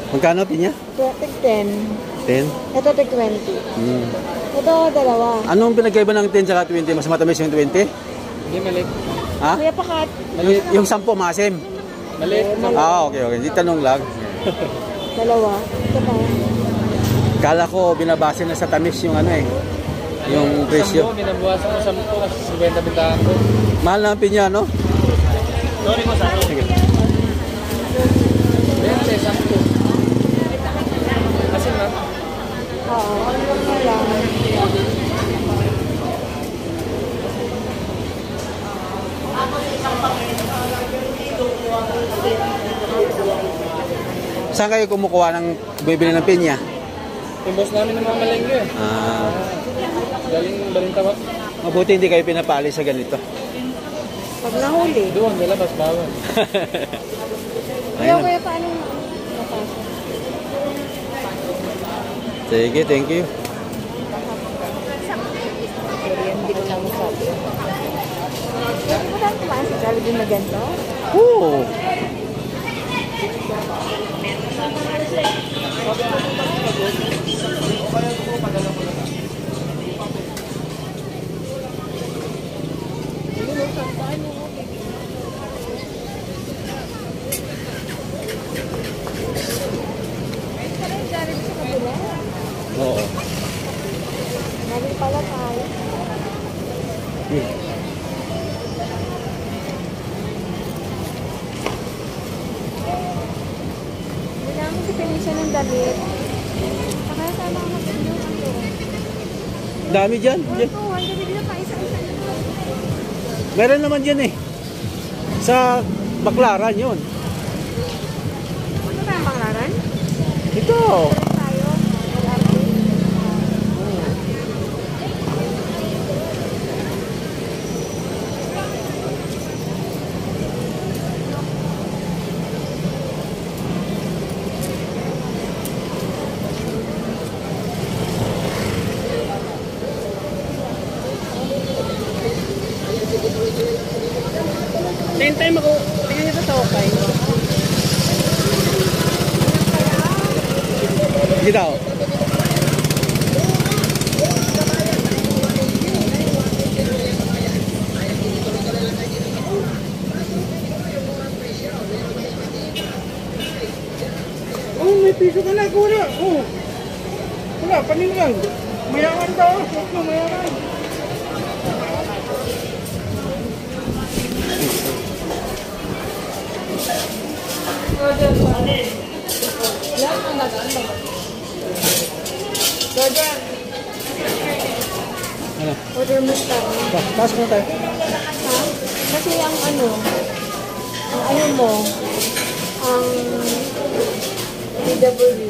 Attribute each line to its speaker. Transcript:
Speaker 1: Magkano pinya?
Speaker 2: Tig 10.
Speaker 1: 10?
Speaker 2: Ito tig 20. Ito, dalawa.
Speaker 1: Anong pinagkaiba ng 10 sa 20? Mas matamis yung 20?
Speaker 3: Hindi, maliit.
Speaker 1: Ha?
Speaker 2: Kuya Pakat.
Speaker 1: Yung 10, masim?
Speaker 3: Maliit.
Speaker 1: Okay. Hindi tanong lang.
Speaker 2: Dalawa. Ito pa.
Speaker 1: Kala ko binabase na sa tamis yung ano eh. Yung presyo.
Speaker 3: 10, binabawasan ko 10 kasi 50 bintahan ko.
Speaker 1: Mahal na ang pinya, no?
Speaker 3: Sorry mo sa akin. 20, 10. Kasi na.
Speaker 2: Oo. Wala.
Speaker 1: Saan kayo kumukuha ng bibili ng pinya?
Speaker 3: Yung boss namin ng mga malengke. Galing Balintawak.
Speaker 1: Mabuti hindi kayo pinapali sa ganito.
Speaker 2: Pag nahuli.
Speaker 3: Doon, nilabas bawal.
Speaker 2: Kuya, paano napasok?
Speaker 1: Sige, thank you.
Speaker 2: Hindi ko lang masabi. Hindi mo lang kumain sa Jollibee na ganito?
Speaker 1: Oo. Oo.
Speaker 2: Naging pala tayo. Kailangan si Felicia ng damit. Saka sana ako mag-ino ang doon.
Speaker 1: Dami dyan.
Speaker 2: Ito, ang gabi nila pa isa-isa nito.
Speaker 1: Meron naman dyan eh. Sa Baklaran yun.
Speaker 2: Ano ba ang panglaran?
Speaker 1: Ito.
Speaker 2: Tayo.
Speaker 3: Time ako. Tingnan niyo sa okay.
Speaker 1: Hindi daw.
Speaker 3: Oh, may piso ka na, kuya. Oh. Wala, panin lang. Mayaman daw. Mayaman.
Speaker 1: Ano?
Speaker 2: Order mo tayo.
Speaker 1: Taas mo tayo.
Speaker 2: Ha? Kasi ang ano mo, ang DW.